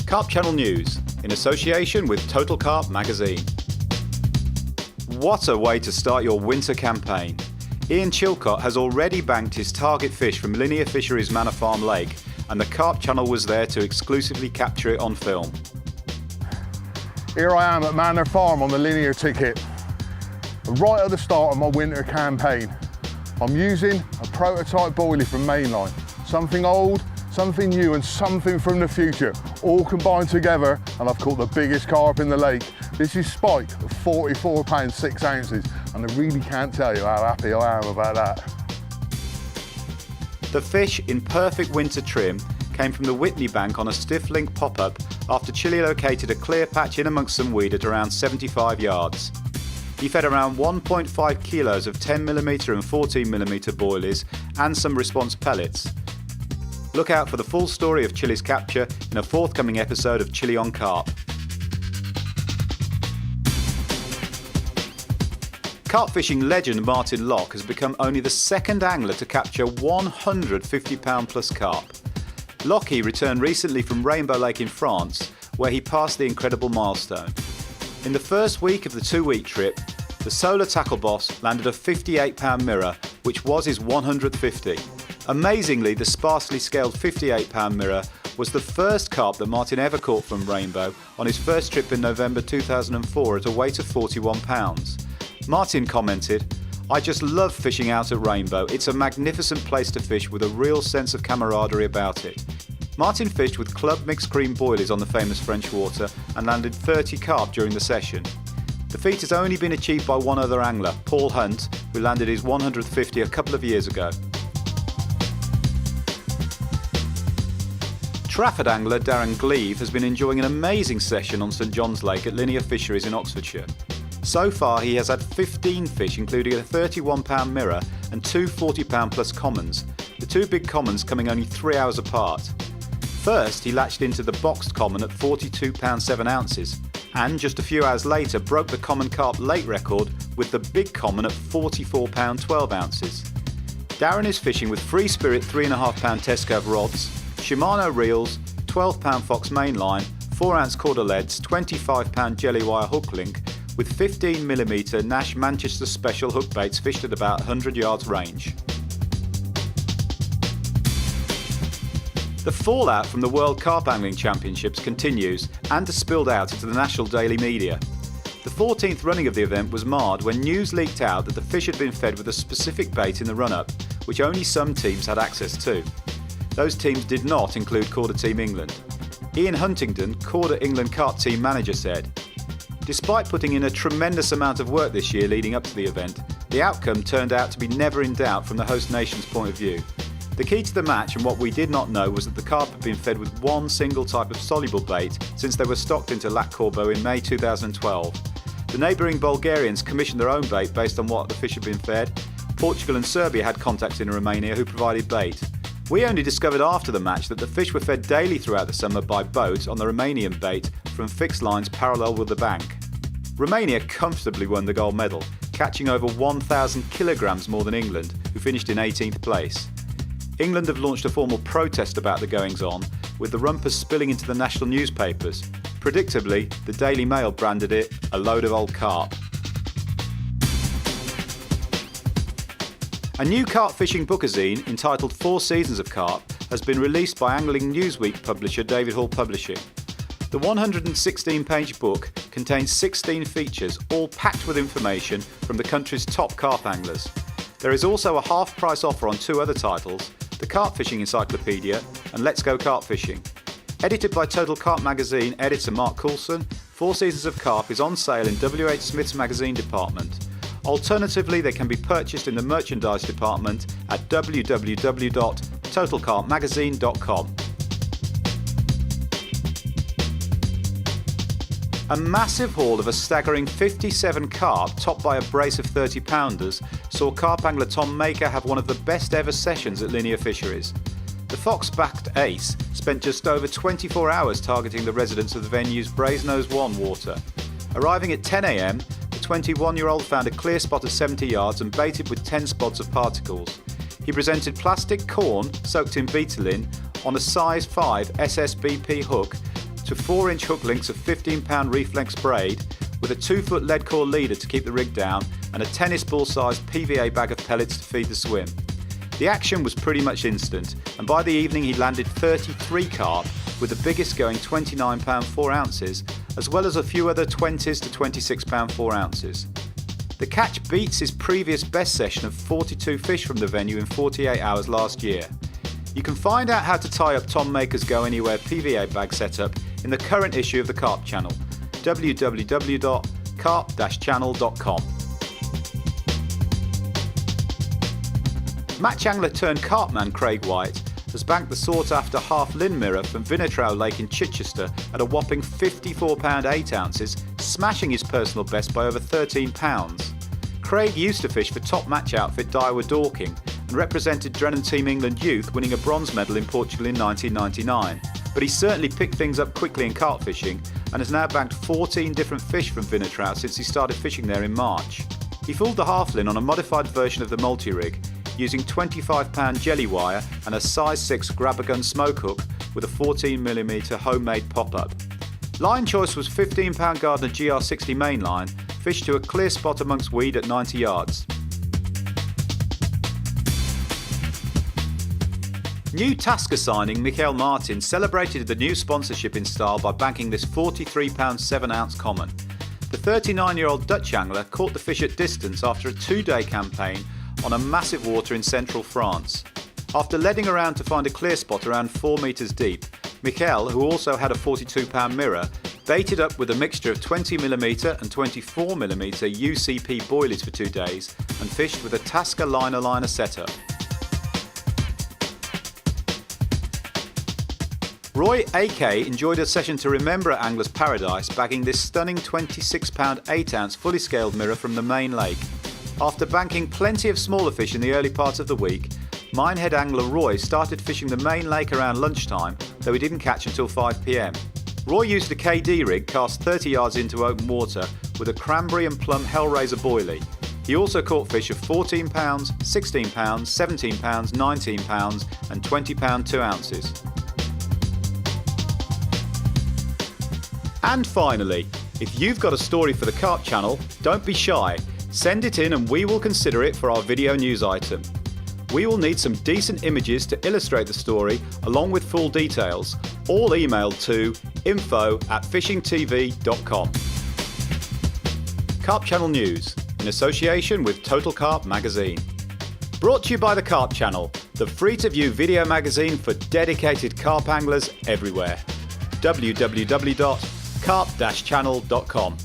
Carp Channel News, in association with Total Carp magazine. What a way to start your winter campaign. Ian Chillcott has already banked his target fish from Linear Fisheries Manor Farm Lake, and the Carp Channel was there to exclusively capture it on film. Here I am at Manor Farm on the Linear ticket, right at the start of my winter campaign. I'm using a prototype boilie from Mainline, something old, something new and something from the future, all combined together, and I've caught the biggest carp in the lake. This is Spike of 44 pounds 6 ounces, and I really can't tell you how happy I am about that. The fish, in perfect winter trim, came from the Whitney Bank on a stiff link pop-up after Chilly located a clear patch in amongst some weed at around 75 yards. He fed around 1.5 kilos of 10mm and 14mm boilies and some response pellets. Look out for the full story of Chilly's capture in a forthcoming episode of Chilly on Carp. Carp fishing legend Martin Locke has become only the second angler to capture 150-pound plus carp. Locke returned recently from Rainbow Lake in France, where he passed the incredible milestone. In the first week of the 2-week trip, the solar tackle boss landed a 58-pound mirror, which was his 150. Amazingly, the sparsely scaled 58-pound mirror was the first carp that Martin ever caught from Rainbow on his first trip in November 2004 at a weight of 41 pounds. Martin commented, "I just love fishing out at Rainbow. It's a magnificent place to fish with a real sense of camaraderie about it." Martin fished with club mixed cream boilies on the famous French water and landed 30 carp during the session. The feat has only been achieved by one other angler, Paul Hunt, who landed his 150 a couple of years ago. Trafford angler Darren Gleave has been enjoying an amazing session on St John's Lake at Linear Fisheries in Oxfordshire. So far he has had 15 fish, including a 31-pound mirror and two 40-pound plus commons, the two big commons coming only 3 hours apart. First he latched into the boxed common at 42 pounds 7 ounces and just a few hours later broke the common carp lake record with the big common at 44 pounds 12 ounces. Darren is fishing with Free Spirit 3.5-pound Tescove rods, Shimano reels, 12-pound Fox mainline, 4-ounce Cordaleds, 25-pound jelly wire hook link with 15mm Nash Manchester Special hook baits fished at about 100 yards range. The fallout from the World Carp Angling Championships continues and has spilled out into the national daily media. The 14th running of the event was marred when news leaked out that the fish had been fed with a specific bait in the run-up, which only some teams had access to. Those teams did not include Corder Team England. Ian Huntington, Corder England Carp Team manager, said, "Despite putting in a tremendous amount of work this year leading up to the event, the outcome turned out to be never in doubt from the host nation's point of view. The key to the match and what we did not know was that the carp had been fed with one single type of soluble bait since they were stocked into Lac Corbeau in May 2012. The neighbouring Bulgarians commissioned their own bait based on what the fish had been fed. Portugal and Serbia had contacts in Romania who provided bait. We only discovered after the match that the fish were fed daily throughout the summer by boat on the Romanian bait from fixed lines parallel with the bank." Romania comfortably won the gold medal, catching over 1,000 kilograms more than England, who finished in 18th place. England have launched a formal protest about the goings-on, with the rumpus spilling into the national newspapers. Predictably, the Daily Mail branded it a load of old carp. A new carp fishing bookazine entitled 4 Seasons of Carp has been released by Angling Newsweek publisher David Hall Publishing. The 116-page book contains 16 features, all packed with information from the country's top carp anglers. There is also a half-price offer on 2 other titles, the Carp Fishing Encyclopedia and Let's Go Carp Fishing. Edited by Total Carp magazine editor Mark Coulson, 4 Seasons of Carp is on sale in W.H. Smith's magazine department. Alternatively, they can be purchased in the merchandise department at www.totalcarpmagazine.com. A massive haul of a staggering 57 carp, topped by a brace of 30-pounders, saw carp angler Tom Maker have one of the best ever sessions at Linear Fisheries. The Fox-backed ace spent just over 24 hours targeting the residents of the venue's Brasenose 1 water. Arriving at 10 a.m, the 21-year-old found a clear spot of 70 yards and baited with 10 spots of particles. He presented plastic corn soaked in betolin on a size 5 SSBP hook to 4-inch hook links of 15-pound reflex braid with a 2-foot lead core leader to keep the rig down and a tennis ball-sized PVA bag of pellets to feed the swim. The action was pretty much instant, and by the evening he landed 33 carp, with the biggest going 29 pound 4 ounces, as well as a few other 20s to 26 pound 4 ounces. The catch beats his previous best session of 42 fish from the venue in 48 hours last year. You can find out how to tie up Tom Maker's Go Anywhere PVA bag setup in the current issue of the Carp Channel, www.carp-channel.com. Match angler turned carpman Craig White has banked the sought-after Half Lin mirror from Vinnitrow Lake in Chichester at a whopping 54 pound 8 ounces, smashing his personal best by over 13 pounds. Craig used to fish for top match outfit Daiwa Dorking and represented Drennan Team England Youth, winning a bronze medal in Portugal in 1999. But he certainly picked things up quickly in carp fishing and has now banked 14 different fish from Vinnitrow since he started fishing there in March. He fooled the Half Lin on a modified version of the multi-rig, using 25-pound jelly wire and a size 6 grab-a-gun smoke hook with a 14mm homemade pop-up. Line choice was 15-pound Gardner GR60 mainline, fished to a clear spot amongst weed at 90 yards. New Tasker signing Michael Martin celebrated the new sponsorship in style by banking this 43-pound 7-ounce common. The 39-year-old Dutch angler caught the fish at distance after a 2-day campaign on a massive water in central France. After leading around to find a clear spot around 4 metres deep, Michael, who also had a 42-pound mirror, baited up with a mixture of 20mm and 24mm UCP boilies for 2 days and fished with a Tasker liner setup. Roy AK enjoyed a session to remember at Angler's Paradise, bagging this stunning 26-pound 8-ounce fully scaled mirror from the main lake. After banking plenty of smaller fish in the early part of the week, Minehead angler Roy started fishing the main lake around lunchtime, though he didn't catch until 5 p.m. Roy used a KD rig cast 30 yards into open water with a cranberry and plum Hellraiser boilie. He also caught fish of 14 pounds, 16 pounds, 17 pounds, 19 pounds and 20 pound 2 ounces. And finally, if you've got a story for the Carp Channel, don't be shy. Send it in and we will consider it for our video news item. We will need some decent images to illustrate the story along with full details, all emailed to info@fishingtv.com. Carp Channel News, in association with Total Carp Magazine. Brought to you by the Carp Channel, the free-to-view video magazine for dedicated carp anglers everywhere. www.carp-channel.com